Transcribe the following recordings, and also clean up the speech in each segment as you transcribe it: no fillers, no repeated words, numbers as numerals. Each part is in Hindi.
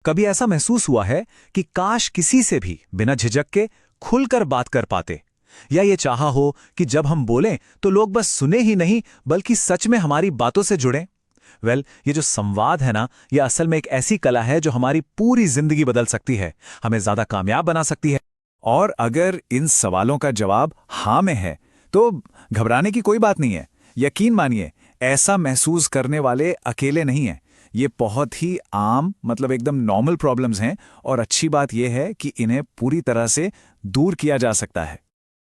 कभी ऐसा महसूस हुआ है कि काश किसी से भी बिना झिझक के खुलकर बात कर पाते, या ये चाहा हो कि जब हम बोलें तो लोग बस सुने ही नहीं बल्कि सच में हमारी बातों से जुड़ें। ये जो संवाद है ना, ये असल में एक ऐसी कला है जो हमारी पूरी जिंदगी बदल सकती है, हमें ज्यादा कामयाब बना सकती है। और अगर इन सवालों का जवाब हाँ में है तो घबराने की कोई बात नहीं है। यकीन मानिए, ऐसा महसूस करने वाले अकेले नहीं हैं। ये बहुत ही आम, मतलब एकदम नॉर्मल प्रॉब्लम्स हैं, और अच्छी बात यह है कि इन्हें पूरी तरह से दूर किया जा सकता है।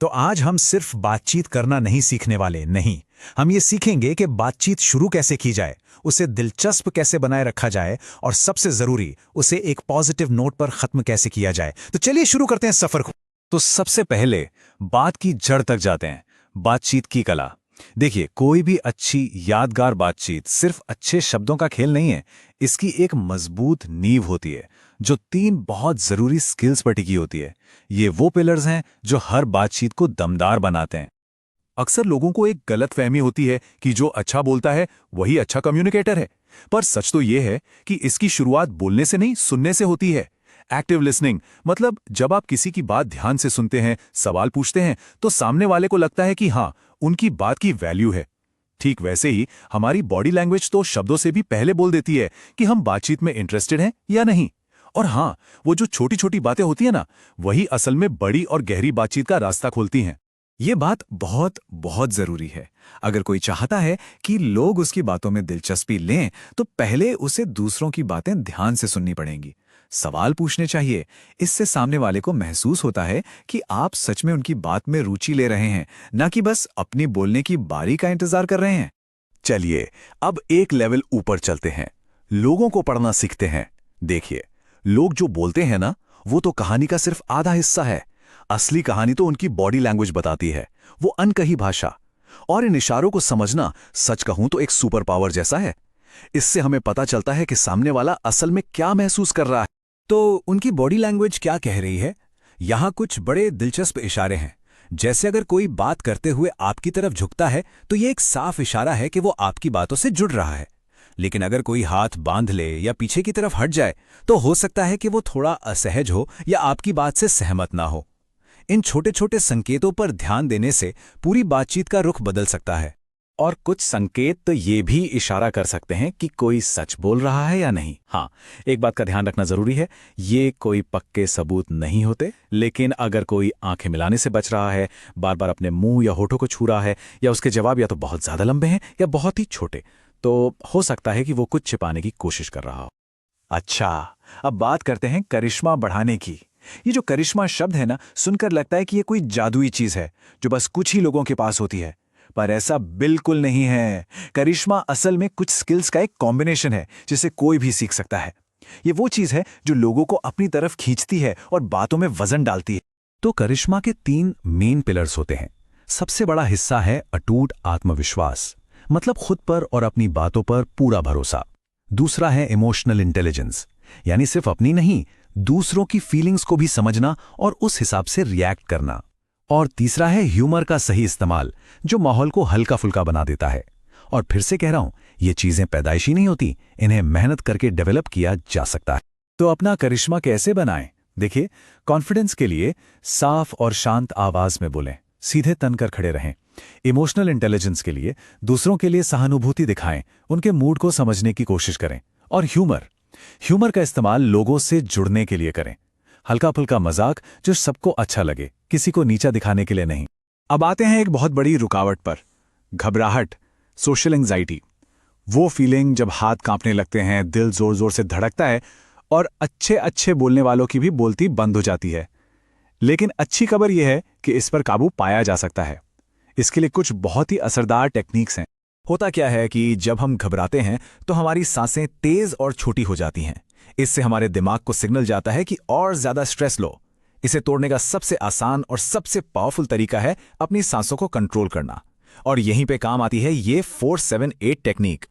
तो आज हम सिर्फ बातचीत करना नहीं सीखने वाले, नहीं, हम ये सीखेंगे कि बातचीत शुरू कैसे की जाए, उसे दिलचस्प कैसे बनाए रखा जाए, और सबसे जरूरी, उसे एक पॉजिटिव नोट पर खत्म कैसे किया जाए। तो चलिए शुरू करते हैं सफर को। तो सबसे पहले बात की जड़ तक जाते हैं, बातचीत की कला। देखिए, कोई भी अच्छी यादगार बातचीत सिर्फ अच्छे शब्दों का खेल नहीं है। इसकी एक मजबूत नींव होती है जो 3 बहुत जरूरी स्किल्स पर टिकी होती है। ये वो पिलर्स हैं जो हर बातचीत को दमदार बनाते हैं। अक्सर लोगों को एक गलतफहमी होती है कि जो अच्छा बोलता है वही अच्छा कम्युनिकेटर है, पर सच तो ये है कि इसकी शुरुआत बोलने से नहीं, सुनने से होती है। एक्टिव लिसनिंग मतलब जब आप किसी की बात ध्यान से सुनते हैं, सवाल पूछते हैं, तो सामने वाले को लगता है कि हाँ, उनकी बात की वैल्यू है। ठीक वैसे ही हमारी बॉडी लैंग्वेज तो शब्दों से भी पहले बोल देती है कि हम बातचीत में इंटरेस्टेड हैं या नहीं। और हाँ, वो जो छोटी छोटी बातें होती है ना, वही असल में बड़ी और गहरी बातचीत का रास्ता खोलती हैं। ये बात बहुत बहुत जरूरी है। अगर कोई चाहता है कि लोग उसकी बातों में दिलचस्पी लें, तो पहले उसे दूसरों की बातें ध्यान से सुननी पड़ेंगी। सवाल पूछने चाहिए। इससे सामने वाले को महसूस होता है कि आप सच में उनकी बात में रुचि ले रहे हैं, न कि बस अपनी बोलने की बारी का इंतजार कर रहे हैं। चलिए अब एक लेवल ऊपर चलते हैं, लोगों को पढ़ना सीखते हैं। देखिए, लोग जो बोलते हैं ना, वो तो कहानी का सिर्फ आधा हिस्सा है। असली कहानी तो उनकी बॉडी लैंग्वेज बताती है, वो अनकही भाषा। और इन इशारों को समझना, सच कहूं तो एक सुपर पावर जैसा है। इससे हमें पता चलता है कि सामने वाला असल में क्या महसूस कर रहा है। तो उनकी बॉडी लैंग्वेज क्या कह रही है? यहां कुछ बड़े दिलचस्प इशारे हैं। जैसे अगर कोई बात करते हुए आपकी तरफ झुकता है, तो यह एक साफ इशारा है कि वो आपकी बातों से जुड़ रहा है। लेकिन अगर कोई हाथ बांध ले या पीछे की तरफ हट जाए, तो हो सकता है कि वो थोड़ा असहज हो या आपकी बात से सहमत ना हो। इन छोटे छोटे संकेतों पर ध्यान देने से पूरी बातचीत का रुख बदल सकता है। और कुछ संकेत तो ये भी इशारा कर सकते हैं कि कोई सच बोल रहा है या नहीं। हाँ, एक बात का ध्यान रखना जरूरी है, ये कोई पक्के सबूत नहीं होते। लेकिन अगर कोई आंखें मिलाने से बच रहा है, बार बार अपने मुंह या होठों को छू रहा है, या उसके जवाब या तो बहुत ज्यादा लंबे हैं या बहुत ही छोटे, तो हो सकता है कि वो कुछ छिपाने की कोशिश कर रहा हो। अच्छा, अब बात करते हैं करिश्मा बढ़ाने की। ये जो करिश्मा शब्द है ना, सुनकर लगता है कि ये कोई जादुई चीज है जो बस कुछ ही लोगों के पास होती है, पर ऐसा बिल्कुल नहीं है। करिश्मा असल में कुछ स्किल्स का एक कॉम्बिनेशन है जिसे कोई भी सीख सकता है। ये वो चीज है जो लोगों को अपनी तरफ खींचती है और बातों में वजन डालती है। तो करिश्मा के 3 मेन पिलर्स होते हैं। सबसे बड़ा हिस्सा है अटूट आत्मविश्वास, मतलब खुद पर और अपनी बातों पर पूरा भरोसा। दूसरा है इमोशनल इंटेलिजेंस, यानी सिर्फ अपनी नहीं, दूसरों की फीलिंग्स को भी समझना और उस हिसाब से रिएक्ट करना। और तीसरा है ह्यूमर का सही इस्तेमाल, जो माहौल को हल्का फुल्का बना देता है। और फिर से कह रहा हूं, ये चीजें पैदाइशी नहीं होती, इन्हें मेहनत करके डेवलप किया जा सकता है। तो अपना करिश्मा कैसे बनाएं? देखिए, कॉन्फिडेंस के लिए साफ और शांत आवाज में बोलें, सीधे तन कर खड़े रहें। इमोशनल इंटेलिजेंस के लिए दूसरों के लिए सहानुभूति दिखाएं, उनके मूड को समझने की कोशिश करें। और ह्यूमर का इस्तेमाल लोगों से जुड़ने के लिए करें। हल्का फुल्का मजाक जो सबको अच्छा लगे, किसी को नीचा दिखाने के लिए नहीं। अब आते हैं एक बहुत बड़ी रुकावट पर, घबराहट, सोशल एंजाइटी। वो फीलिंग जब हाथ कांपने लगते हैं, दिल जोर जोर से धड़कता है और अच्छे अच्छे बोलने वालों की भी बोलती बंद हो जाती है। लेकिन अच्छी खबर यह है कि इस पर काबू पाया जा सकता है। इसके लिए कुछ बहुत ही असरदार टेक्निक्स हैं। होता क्या है कि जब हम घबराते हैं तो हमारी सांसें तेज और छोटी हो जाती हैं। इससे हमारे दिमाग को सिग्नल जाता है कि और ज्यादा स्ट्रेस लो। इसे तोड़ने का सबसे आसान और सबसे पावरफुल तरीका है अपनी सांसों को कंट्रोल करना। और यहीं पे काम आती है ये 4-7-8 टेक्निक।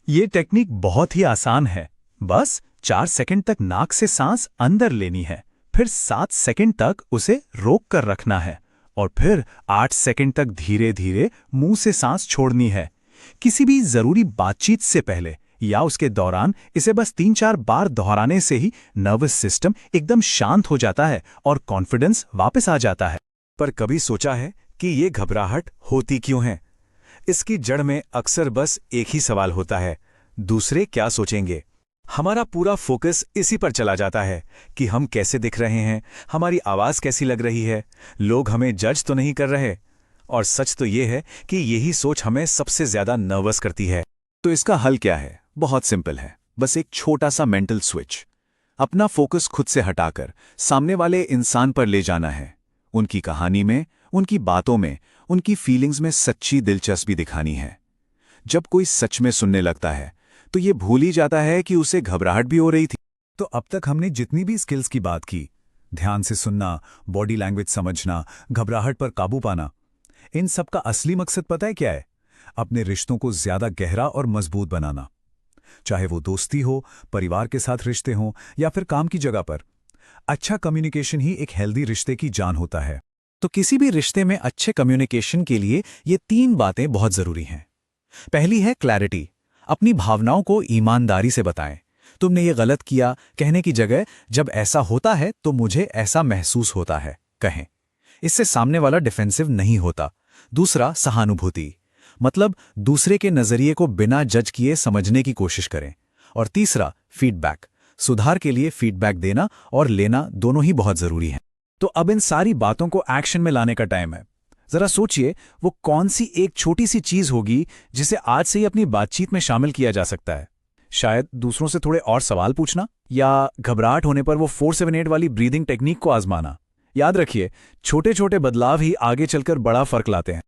ये टेक्निक बहुत ही आसान है। बस 4 सेकंड तक नाक से सांस अंदर लेनी है, फिर 7 सेकंड तक उसे रोक कर रखना है, और फिर 8 सेकंड तक धीरे धीरे मुंह से सांस छोड़नी है। किसी भी जरूरी बातचीत से पहले या उसके दौरान इसे बस 3-4 बार दोहराने से ही नर्वस सिस्टम एकदम शांत हो जाता है और कॉन्फिडेंस वापस आ जाता है। पर कभी सोचा है कि ये घबराहट होती क्यों है? इसकी जड़ में अक्सर बस एक ही सवाल होता है, दूसरे क्या सोचेंगे। हमारा पूरा फोकस इसी पर चला जाता है कि हम कैसे दिख रहे हैं, हमारी आवाज कैसी लग रही है, लोग हमें जज तो नहीं कर रहे। और सच तो ये है कि यही सोच हमें सबसे ज्यादा नर्वस करती है। तो इसका हल क्या है? बहुत सिंपल है, बस एक छोटा सा मेंटल स्विच। अपना फोकस खुद से हटाकर सामने वाले इंसान पर ले जाना है। उनकी कहानी में, उनकी बातों में, उनकी फीलिंग्स में सच्ची दिलचस्पी दिखानी है। जब कोई सच में सुनने लगता है तो ये भूल ही जाता है कि उसे घबराहट भी हो रही थी। तो अब तक हमने जितनी भी स्किल्स की बात की, ध्यान से सुनना, बॉडी लैंग्वेज समझना, घबराहट पर काबू पाना, इन सब का असली मकसद पता है क्या है? अपने रिश्तों को ज्यादा गहरा और मजबूत बनाना। चाहे वो दोस्ती हो, परिवार के साथ रिश्ते हों या फिर काम की जगह पर। अच्छा कम्युनिकेशन ही एक हेल्दी रिश्ते की जान होता है। तो किसी भी रिश्ते में अच्छे कम्युनिकेशन के लिए ये 3 बातें बहुत जरूरी हैं। पहली है क्लैरिटी। अपनी भावनाओं को ईमानदारी से बताएं। तुमने ये गलत किया कहने की जगह जब ऐसा होता है तो मुझे ऐसा महसूस होता है कहें। इससे सामने वाला डिफेंसिव नहीं होता। दूसरा, सहानुभूति, मतलब दूसरे के नजरिए को बिना जज किए समझने की कोशिश करें। और तीसरा, फीडबैक, सुधार के लिए फीडबैक देना और लेना दोनों ही बहुत जरूरी हैं। तो अब इन सारी बातों को एक्शन में लाने का टाइम है। जरा सोचिए वो कौन सी एक छोटी सी चीज होगी जिसे आज से ही अपनी बातचीत में शामिल किया जा सकता है। शायद दूसरों से थोड़े और सवाल पूछना, या घबराहट होने पर वो 478 वाली ब्रीदिंग टेक्निक को आजमाना। याद रखिए, छोटे छोटे बदलाव ही आगे चलकर बड़ा फर्क लाते हैं।